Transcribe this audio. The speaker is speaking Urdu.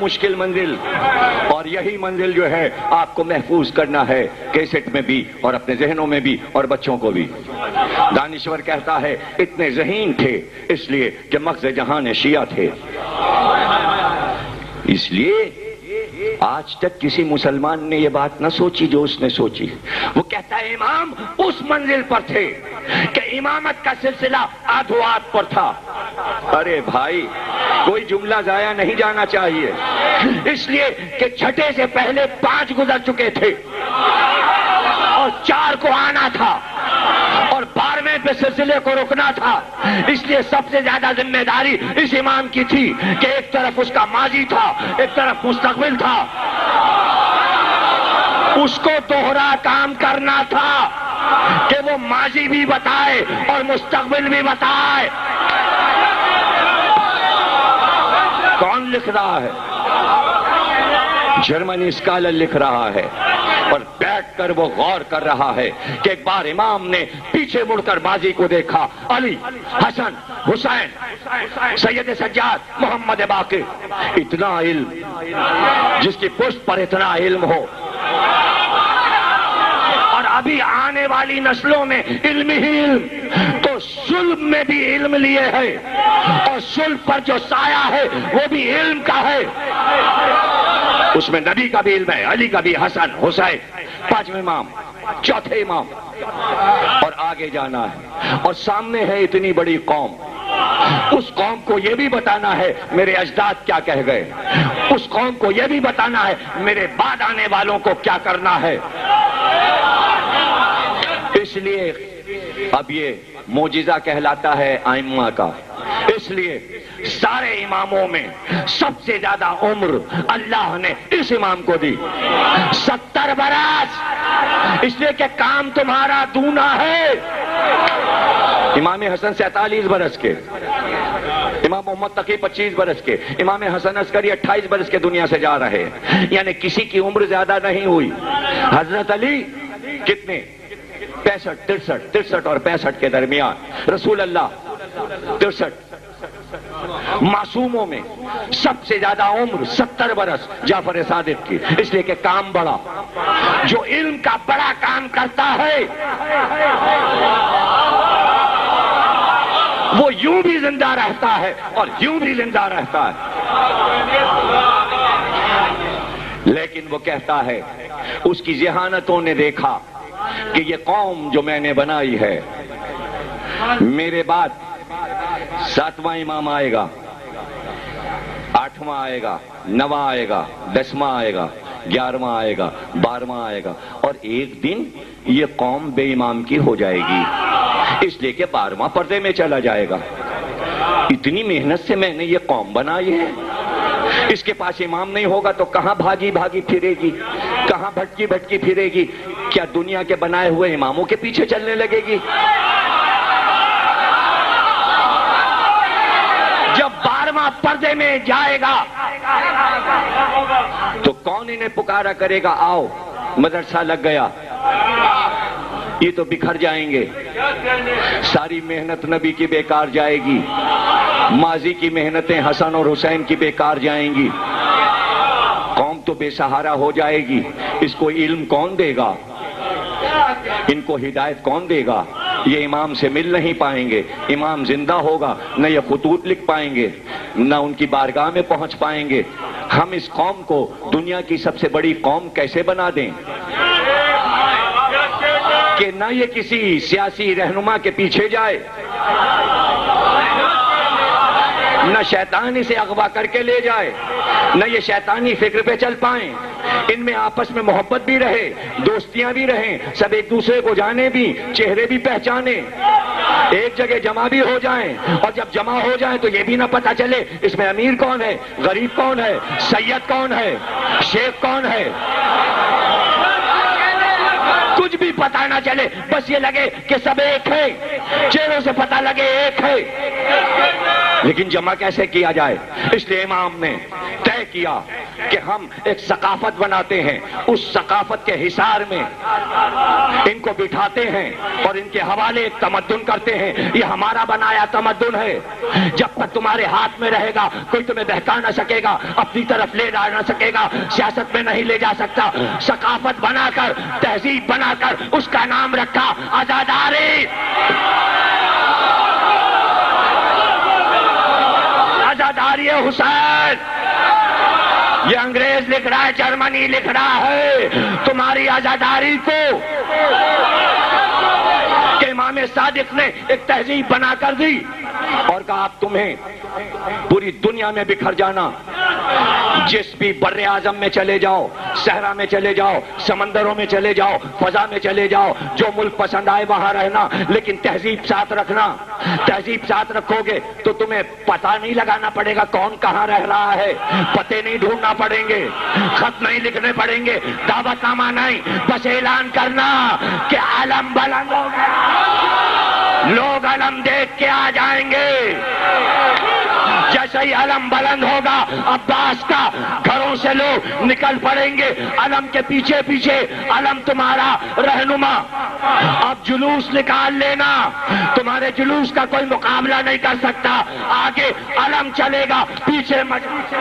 مشکل منزل، اور یہی منزل جو ہے آپ کو محفوظ کرنا ہے، کیسٹ میں بھی اور اپنے ذہنوں میں بھی اور بچوں کو بھی۔ دانشور کہتا ہے اتنے ذہین تھے اس لیے کہ مغز جہان شیعہ تھے۔ اس لیے آج تک کسی مسلمان نے یہ بات نہ سوچی جو اس نے سوچی۔ وہ کہتا ہے امام اس منزل پر تھے کہ امامت کا سلسلہ آدھوات پر تھا۔ ارے بھائی کوئی جملہ ضائع نہیں جانا چاہیے، اس لیے کہ چھٹے سے پہلے 5 گزر چکے تھے اور 4 کو آنا تھا اور 12ویں پہ سلسلے کو رکنا تھا۔ اس لیے سب سے زیادہ ذمہ داری اس امام کی تھی کہ ایک طرف اس کا ماضی تھا، ایک طرف مستقبل تھا، اس کو دوہرا کام کرنا تھا کہ وہ ماضی بھی بتائے اور مستقبل بھی بتائے۔ کون لکھ رہا ہے؟ جرمنی اسکالر لکھ رہا ہے، اور بیٹھ کر وہ غور کر رہا ہے کہ ایک بار امام نے پیچھے مڑ کر ماضی کو دیکھا، علی، حسن، حسین، سید سجاد، محمد باقر، اتنا علم، جس کی پشت پر اتنا علم ہو، اور ابھی آنے والی نسلوں میں علم ہی علم، تو صلب میں بھی علم لیے ہے، اور صلب پر جو سایہ ہے وہ بھی علم کا ہے، اس میں نبی کا بھی علم ہے، علی کا بھی، حسن، حسین، 5ویں امام، 4تھے امام، اور آگے جانا ہے۔ اور سامنے ہے اتنی بڑی قوم، اس قوم کو یہ بھی بتانا ہے میرے اجداد کیا کہہ گئے، اس قوم کو یہ بھی بتانا ہے میرے بعد آنے والوں کو کیا کرنا ہے۔ اس لیے اب یہ معجزہ کہلاتا ہے ائمہ کا۔ اس لیے سارے اماموں میں سب سے زیادہ عمر اللہ نے اس امام کو دی، 70 برس، اس لیے کہ کام تمہارا دونا ہے۔ امام حسن 47 برس کے، امام محمد تقی 25 برس کے، امام حسن عسکری 28 برس کے دنیا سے جا رہے ہیں، یعنی کسی کی عمر زیادہ نہیں ہوئی۔ حضرت علی کتنے؟ 63 اور 65 کے درمیان، رسول اللہ 63۔ معصوموں میں سب سے زیادہ عمر 70 برس جعفر صادق کی، اس لیے کہ کام بڑا، جو علم کا بڑا کام کرتا ہے وہ یوں بھی زندہ رہتا ہے اور یوں بھی زندہ رہتا ہے۔ لیکن وہ کہتا ہے اس کی ذہانتوں نے دیکھا کہ یہ قوم جو میں نے بنائی ہے، میرے بعد 7واں امام آئے گا، 8واں آئے گا، 9واں آئے گا، 10واں آئے گا، 11واں آئے گا، 12واں آئے گا، اور ایک دن یہ قوم بے امام کی ہو جائے گی، اس لیے کہ 12واں پردے میں چلا جائے گا۔ اتنی محنت سے میں نے یہ قوم بنائی ہے، اس کے پاس امام نہیں ہوگا تو کہاں بھاگی بھاگی پھرے گی، کہاں بھٹکی بھٹکی پھرے گی؟ کیا دنیا کے بنائے ہوئے اماموں کے پیچھے چلنے لگے گی؟ جب 12واں پردے میں جائے گا تو کون انہیں پکارا کرے گا، آؤ مدرسہ لگ گیا؟ یہ تو بکھر جائیں گے، ساری محنت نبی کی بیکار جائے گی، ماضی کی محنتیں حسن اور حسین کی بیکار جائیں گی، قوم تو بے سہارا ہو جائے گی۔ اس کو علم کون دے گا؟ ان کو ہدایت کون دے گا؟ یہ امام سے مل نہیں پائیں گے، امام زندہ ہوگا نہ یہ خطوط لکھ پائیں گے، نہ ان کی بارگاہ میں پہنچ پائیں گے۔ ہم اس قوم کو دنیا کی سب سے بڑی قوم کیسے بنا دیں کہ نہ یہ کسی سیاسی رہنما کے پیچھے جائے، نہ شیطان اسے اغوا کر کے لے جائے، نہ یہ شیطانی فکر پہ چل پائیں، ان میں آپس میں محبت بھی رہے، دوستیاں بھی رہیں، سب ایک دوسرے کو جانے بھی، چہرے بھی پہچانے، ایک جگہ جمع بھی ہو جائیں، اور جب جمع ہو جائیں تو یہ بھی نہ پتا چلے اس میں امیر کون ہے، غریب کون ہے، سید کون ہے، شیخ کون ہے، کچھ بھی پتہ نہ چلے، بس یہ لگے کہ سب ایک ہے، چہروں سے پتہ لگے ایک ہے، لیکن جمع کیسے کیا جائے؟ اس لیے امام نے طے کیا کہ ہم ایک ثقافت بناتے ہیں، اس ثقافت کے حصار میں ان کو بٹھاتے ہیں اور ان کے حوالے ایک تمدن کرتے ہیں۔ یہ ہمارا بنایا تمدن ہے، جب تک تمہارے ہاتھ میں رہے گا کوئی تمہیں بہکا نہ سکے گا، اپنی طرف لے جا نہ سکے گا، سیاست میں نہیں لے جا سکتا۔ ثقافت بنا کر، تہذیب بنا کر اس کا نام رکھا عزاداری۔ عزاداری حسین، یہ انگریز لکھ رہا ہے، جرمنی لکھ رہا ہے تمہاری عزاداری کو کہ امام صادق نے ایک تہذیب بنا کر دی اور کہا اب تمہیں پوری دنیا میں بکھر جانا، جس بھی بر اعظم میں چلے جاؤ، صحرا میں چلے جاؤ، سمندروں میں چلے جاؤ، فضا میں چلے جاؤ، جو ملک پسند آئے وہاں رہنا، لیکن تہذیب ساتھ رکھنا۔ تہذیب ساتھ رکھو گے تو تمہیں پتہ نہیں لگانا پڑے گا کون کہاں رہ رہا ہے، پتے نہیں ڈھونڈنا پڑیں گے، خط نہیں لکھنے پڑیں گے، دعوت نامہ نہیں، بس اعلان کرنا کہ علم بلند ہو گیا، لوگ علم دیکھ کے آ جائیں گے۔ جیسے ہی علم بلند ہوگا عباس کا، گھروں سے لوگ نکل پڑیں گے، علم کے پیچھے پیچھے، علم تمہارا رہنما۔ اب جلوس نکال لینا، تمہارے جلوس کا کوئی مقابلہ نہیں کر سکتا، آگے علم چلے گا، پیچھے مجلس۔